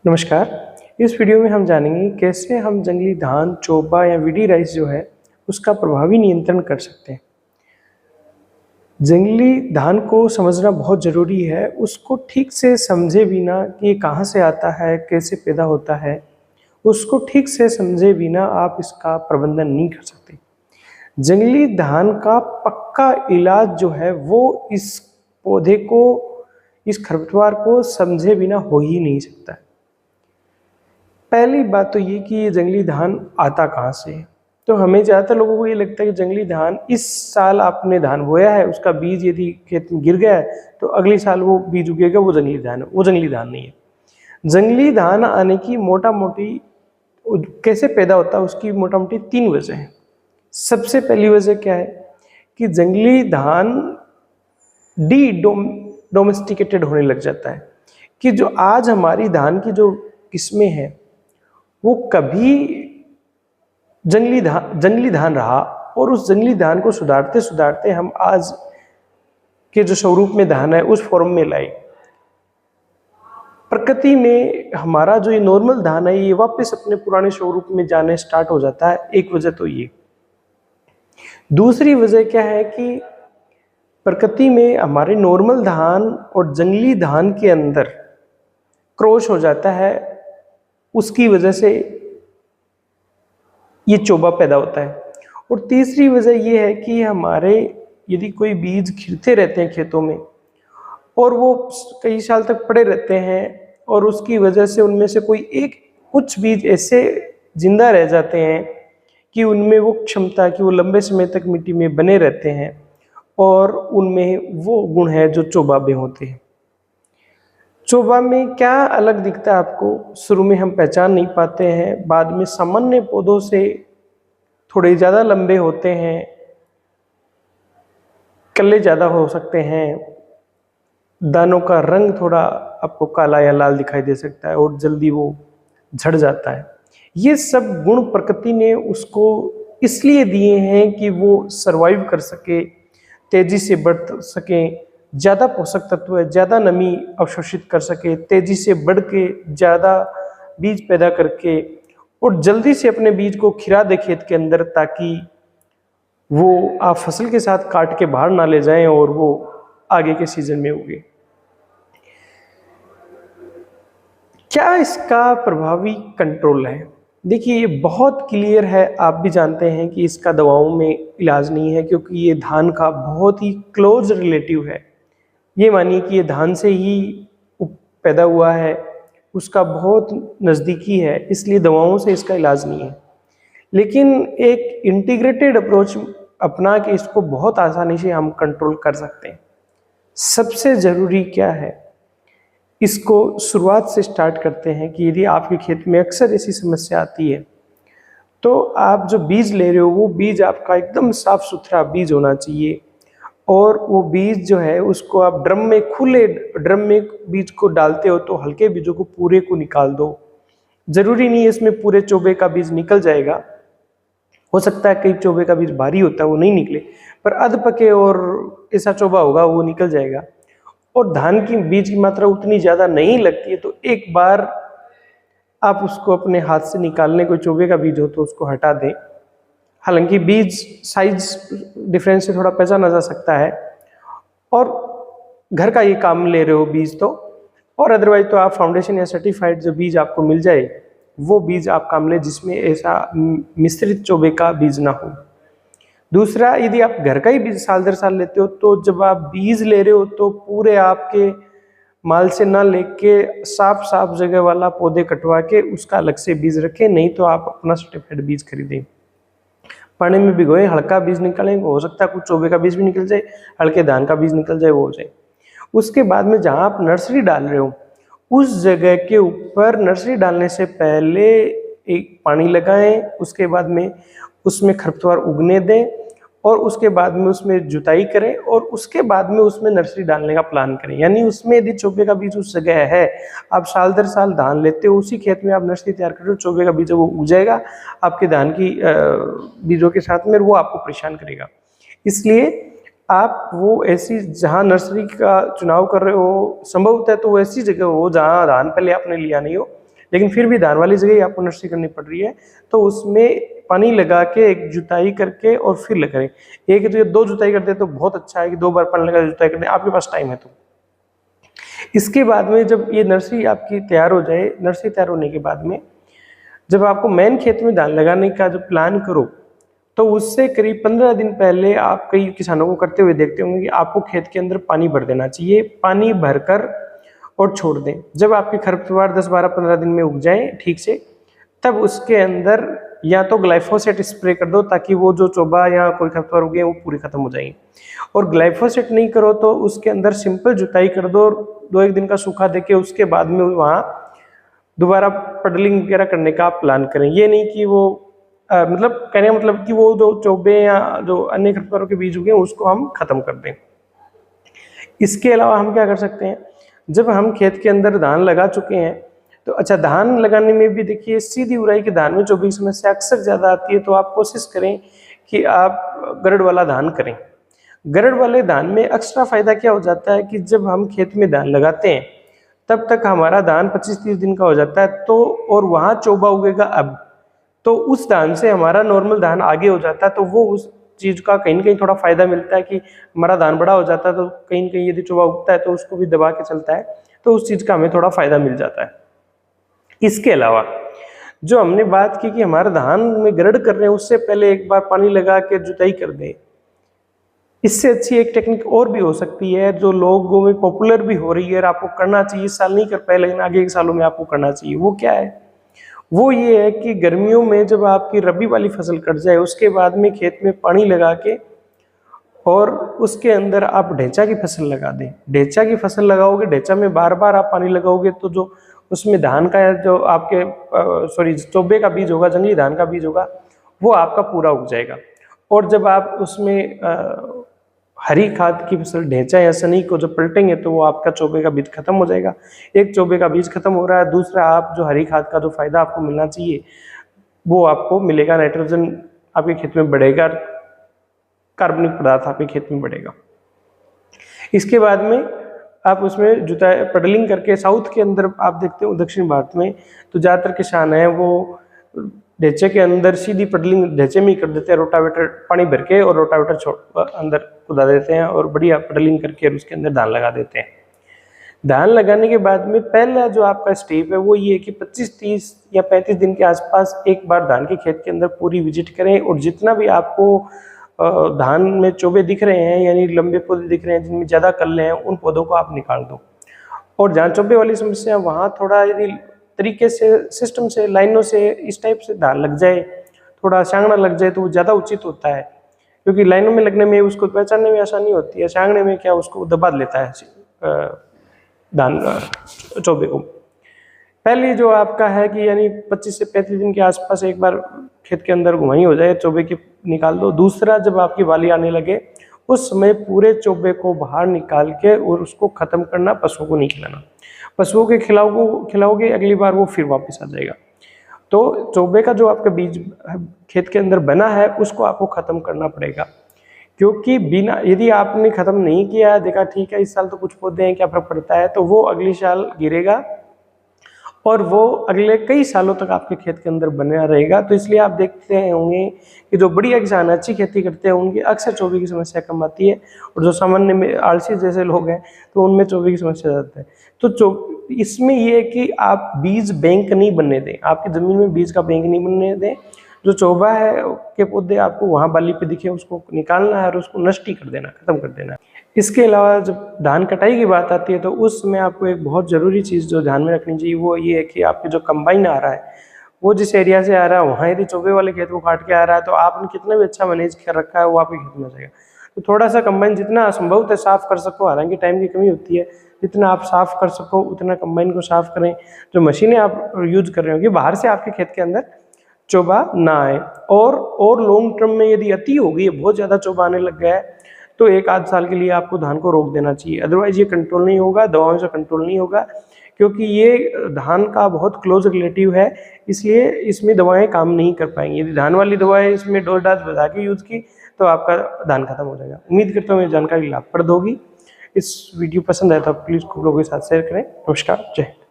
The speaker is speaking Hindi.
नमस्कार। इस वीडियो में हम जानेंगे कैसे हम जंगली धान, चोबा या विडी राइस जो है उसका प्रभावी नियंत्रण कर सकते हैं। जंगली धान को समझना बहुत ज़रूरी है। उसको ठीक से समझे बिना कि ये कहाँ से आता है, कैसे पैदा होता है, उसको ठीक से समझे बिना आप इसका प्रबंधन नहीं कर सकते। जंगली धान का पक्का इलाज जो है वो इस पौधे को, इस खरपतवार को समझे बिना हो ही नहीं सकता है। पहली बात तो ये कि ये जंगली धान आता कहाँ से है। तो हमें ज़्यादातर लोगों को ये लगता है कि जंगली धान, इस साल आपने धान बोया है, उसका बीज यदि खेत में गिर गया है तो अगले साल वो बीज उगेगा, वो जंगली धान है। वो जंगली धान नहीं है। जंगली धान आने की मोटा मोटी कैसे पैदा होता है उसकी मोटा मोटी 3 वजह हैं। सबसे पहली वजह क्या है कि जंगली धान डोमेस्टिकेटेड होने लग जाता है, कि जो आज हमारी धान की जो किस्में हैं वो कभी जंगली धान रहा, और उस जंगली धान को सुधारते सुधारते हम आज के जो स्वरूप में धान है उस फॉर्म में लाए। प्रकृति में हमारा जो ये नॉर्मल धान है ये वापस अपने पुराने स्वरूप में जाने स्टार्ट हो जाता है। एक वजह तो ये। दूसरी वजह क्या है कि प्रकृति में हमारे नॉर्मल धान और जंगली धान के अंदर क्रॉस हो जाता है, उसकी वजह से ये चोबा पैदा होता है। और तीसरी वजह ये है कि हमारे यदि कोई बीज खिलते रहते हैं खेतों में और वो कई साल तक पड़े रहते हैं, और उसकी वजह से उनमें से कुछ बीज ऐसे जिंदा रह जाते हैं कि उनमें वो क्षमता कि वो लंबे समय तक मिट्टी में बने रहते हैं, और उनमें वो गुण है जो चोबा में होते हैं। चोबा में क्या अलग दिखता है आपको, शुरू में हम पहचान नहीं पाते हैं, बाद में सामान्य पौधों से थोड़े ज़्यादा लंबे होते हैं, कल्ले ज़्यादा हो सकते हैं, दानों का रंग थोड़ा आपको काला या लाल दिखाई दे सकता है, और जल्दी वो झड़ जाता है। ये सब गुण प्रकृति ने उसको इसलिए दिए हैं कि वो सरवाइव कर सके, तेजी से बढ़ सके, ज़्यादा पोषक तत्व है, ज़्यादा नमी अवशोषित कर सके, तेजी से बढ़ के ज़्यादा बीज पैदा करके, और जल्दी से अपने बीज को खिरा दे खेत के अंदर, ताकि वो आप फसल के साथ काट के बाहर ना ले जाएं और वो आगे के सीजन में उगे। क्या इसका प्रभावी कंट्रोल है? देखिए, ये बहुत क्लियर है। आप भी जानते हैं कि इसका दवाओं में इलाज नहीं है, क्योंकि ये धान का बहुत ही क्लोज रिलेटिव है। ये मानिए कि ये धान से ही पैदा हुआ है, उसका बहुत नज़दीकी है, इसलिए दवाओं से इसका इलाज नहीं है। लेकिन एक इंटीग्रेटेड अप्रोच अपना के इसको बहुत आसानी से हम कंट्रोल कर सकते हैं। सबसे ज़रूरी क्या है, इसको शुरुआत से स्टार्ट करते हैं कि यदि आपके खेत में अक्सर ऐसी समस्या आती है, तो आप जो बीज ले रहे हो वो बीज आपका एकदम साफ सुथरा बीज होना चाहिए, और वो बीज जो है उसको आप खुले ड्रम में बीज को डालते हो तो हल्के बीजों को पूरे को निकाल दो। ज़रूरी नहीं है इसमें पूरे चोबे का बीज निकल जाएगा, हो सकता है कई चोबे का बीज भारी होता है वो नहीं निकले, पर अध पके और ऐसा चोबा होगा वो निकल जाएगा। और धान की बीज की मात्रा उतनी ज़्यादा नहीं लगती है, तो एक बार आप उसको अपने हाथ से निकालने, कोई चोबे का बीज हो तो उसको हटा दें। हालांकि बीज साइज डिफरेंस से थोड़ा पहचाना जा सकता है, और घर का ये काम ले रहे हो बीज तो, और अदरवाइज तो आप फाउंडेशन या सर्टिफाइड जो बीज आपको मिल जाए वो बीज आप काम ले, जिसमें ऐसा मिश्रित चोबे का बीज ना हो। दूसरा, यदि आप घर का ही बीज साल दर साल लेते हो तो जब आप बीज ले रहे हो तो पूरे आपके माल से ना लेके साफ साफ जगह वाला पौधे कटवा के उसका अलग से बीज रखें, नहीं तो आप अपना सर्टिफाइड बीज खरीदें। पानी में भिगोए, हल्का बीज निकालेंगे, हो सकता है कुछ चोबे का बीज भी निकल जाए, हल्के धान का बीज निकल जाए, वो हो जाए। उसके बाद में जहाँ आप नर्सरी डाल रहे हो उस जगह के ऊपर नर्सरी डालने से पहले एक पानी लगाएं, उसके बाद में उसमें खरपतवार उगने दें, और उसके बाद में उसमें जुताई करें, और उसके बाद में उसमें नर्सरी डालने का प्लान करें। यानी उसमें यदि चोबे का बीज उस जगह है, आप साल दर साल धान लेते हो, उसी खेत में आप नर्सरी तैयार कर रहे हो, चोबे का बीज वो उग जाएगा आपके धान की बीजों के साथ में, वो आपको परेशान करेगा। इसलिए आप वो ऐसी जहाँ नर्सरी का चुनाव कर रहे हो, संभवतः तो वो ऐसी जगह हो जहाँ धान पहले आपने लिया नहीं हो, लेकिन फिर भी धान वाली जगह ही आपको नर्सरी करनी पड़ रही है, तो उसमें पानी लगा के एक जुताई करके और फिर लगाएं। एक तो ये 2 जुताई करते हैं तो बहुत अच्छा है कि 2 बार पानी लगा जुताई करते हैं, आपके पास टाइम है तो। इसके बाद में जब ये नर्सरी आपकी तैयार हो जाए, नर्सरी तैयार होने के बाद में जब आपको मेन खेत में धान लगाने का जो प्लान करो, तो उससे करीब 15 दिन पहले आप कई किसानों को करते हुए देखते होंगे कि आपको खेत के अंदर पानी भर देना चाहिए। पानी भरकर और छोड़ दें। जब आपके खरपतवार 10, 12, 15 दिन में उग जाए ठीक से, तब उसके अंदर या तो ग्लाइफोसेट स्प्रे कर दो ताकि वो जो चोबा या कोई खरपतवार उगे वो पूरी खत्म हो जाएंगे। और ग्लाइफोसेट नहीं करो तो उसके अंदर सिंपल जुताई कर दो, 2-1 दिन का सूखा देके उसके बाद में वहाँ दोबारा पडलिंग वगैरह करने का आप प्लान करें। ये नहीं कि वो मतलब कहने का मतलब कि वो जो चोबे या जो अन्य खरपतवारों के बीज उगे उसको हम खत्म कर दें। इसके अलावा हम क्या कर सकते हैं, जब हम खेत के अंदर धान लगा चुके हैं तो अच्छा, धान लगाने में भी देखिए सीधी उड़ाई के धान में चोबे की समस्या अक्सर ज़्यादा आती है, तो आप कोशिश करें कि आप गरड़ वाला धान करें। गरड़ वाले धान में एक्स्ट्रा फायदा क्या हो जाता है कि जब हम खेत में धान लगाते हैं तब तक हमारा धान 25-30 दिन का हो जाता है, तो और वहाँ चोबा उगेगा अब, तो उस धान से हमारा नॉर्मल धान आगे हो जाता है, तो वो उस चीज़ का कहीं न कहीं थोड़ा फायदा मिलता है कि हमारा धान बड़ा हो जाता है, तो कहीं न कहीं यदि चोबा उगता है तो उसको भी दबा के चलता है, तो उस चीज़ का हमें थोड़ा फायदा मिल जाता है। इसके अलावा जो हमने बात की कि हमारा धान में गरड़ कर रहे हैं, उससे पहले एक बार पानी लगा के जुताई कर दें। इससे अच्छी एक टेक्निक और भी हो सकती है जो लोगों में पॉपुलर भी हो रही है और आपको करना चाहिए। इस साल नहीं कर पाए लेकिन आगे के सालों में आपको करना चाहिए। वो क्या है? वो ये है कि गर्मियों में जब आपकी रबी वाली फसल कट जाए उसके बाद में खेत में पानी लगा के और उसके अंदर आप ढेंचा की फसल लगा दें। ढेंचा की फसल लगाओगे, ढेंचा में बार बार आप पानी लगाओगे तो जो उसमें धान का जो आपके चोबे का बीज होगा, जंगली धान का बीज होगा, वो आपका पूरा उग जाएगा। और जब आप उसमें हरी खाद की फसल ढेंचा या सनी को जब पलटेंगे तो वो आपका चोबे का बीज खत्म हो जाएगा। एक चोबे का बीज खत्म हो रहा है, दूसरा आप जो हरी खाद का जो फायदा आपको मिलना चाहिए वो आपको मिलेगा। नाइट्रोजन आपके खेत में बढ़ेगा, कार्बनिक पदार्थ आपके खेत में बढ़ेगा। इसके बाद में आप उसमें जुताई पडलिंग करके, साउथ के अंदर आप देखते हो, दक्षिण भारत में तो ज़्यादातर किसान हैं वो ढेंचे के अंदर सीधी पडलिंग ढेंचे में ही कर देते हैं, रोटावेटर पानी भर के और रोटावेटर छोड़ अंदर कुदा देते हैं और बढ़िया पडलिंग करके और उसके अंदर धान लगा देते हैं। धान लगाने के बाद में पहला जो आपका स्टेप है वो ये है कि 25, 30 या 35 दिन के आसपास एक बार धान के खेत के अंदर पूरी विजिट करें और जितना भी आपको धान में चोबे दिख रहे हैं यानी लंबे पौधे दिख रहे हैं जिनमें ज़्यादा कल्ले हैं, उन पौधों को आप निकाल दो। और जहाँ चोबे वाली समस्या वहाँ थोड़ा यदि तरीके से सिस्टम से लाइनों से इस टाइप से धान लग जाए, थोड़ा सांगना लग जाए तो वो ज़्यादा उचित होता है, क्योंकि लाइनों में लगने में उसको पहचानने में आसानी होती है, सांगने में क्या उसको दबा लेता है धान चोबे को। पहले जो आपका है कि यानी 25 से 35 दिन के आसपास एक बार खेत के अंदर घुमाई हो जाए, चोबे की निकाल दो। दूसरा, जब आपकी वाली आने लगे उस समय पूरे चोबे को बाहर निकाल के और उसको खत्म करना, पशुओं को नहीं खिलाना। पशुओं के खिलाओगे अगली बार वो फिर वापस आ जाएगा। तो चोबे का जो आपका बीज खेत के अंदर बना है उसको आपको खत्म करना पड़ेगा, क्योंकि बिना यदि आपने खत्म नहीं किया, देखा ठीक है इस साल तो कुछ पौधे हैं क्या फर्क पड़ता है, तो वो अगली साल गिरेगा और वो अगले कई सालों तक आपके खेत के अंदर बना रहेगा। तो इसलिए आप देखते होंगे कि जो बढ़िया किसान अच्छी खेती करते हैं उनकी अक्सर चोबे की समस्या कम आती है, और जो सामान्य में आलसी जैसे लोग हैं तो उनमें चोबे की समस्या ज़्यादा है। तो इसमें ये है कि आप बीज बैंक नहीं बनने दें, आपकी ज़मीन में बीज का बैंक नहीं बनने दें। जो चोबा है के पौधे आपको वहाँ बाली पे दिखे उसको निकालना है और उसको नष्ट ही कर देना, खत्म कर देना है। इसके अलावा जब धान कटाई की बात आती है तो उस समय आपको एक बहुत ज़रूरी चीज़ जो ध्यान में रखनी चाहिए वो ये है कि आपके जो कंबाइन आ रहा है वो जिस एरिया से आ रहा है वहाँ यदि चोबे वाले खेत को काट के आ रहा है तो आपने कितना भी अच्छा मैनेज कर रखा है वो आपके खेत में जाएगा। तो थोड़ा सा कंबाइन जितना संभव है साफ़ कर सको, हालांकि टाइम की कमी होती है, जितना आप साफ़ कर सको उतना कंबाइन को साफ़ करें। जो मशीनें आप यूज कर रहे हो बाहर से आपके खेत के अंदर चोबा ना आए। और लॉन्ग टर्म में यदि अति हो गई, बहुत ज़्यादा चोबा आने लग गया है, तो 1-8 साल के लिए आपको धान को रोक देना चाहिए। अदरवाइज ये कंट्रोल नहीं होगा, दवाओं से कंट्रोल नहीं होगा, क्योंकि ये धान का बहुत क्लोज रिलेटिव है, इसलिए इसमें दवाएं काम नहीं कर पाएंगी। यदि धान वाली दवाएं इसमें डोज डाज बढ़ा के यूज़ की तो आपका धान खत्म हो जाएगा। उम्मीद करता हूँ ये जानकारी लाभप्रद होगी। इस वीडियो पसंद आया तो प्लीज़ खूब लोगों के साथ शेयर करें। नमस्कार, जय हिंद।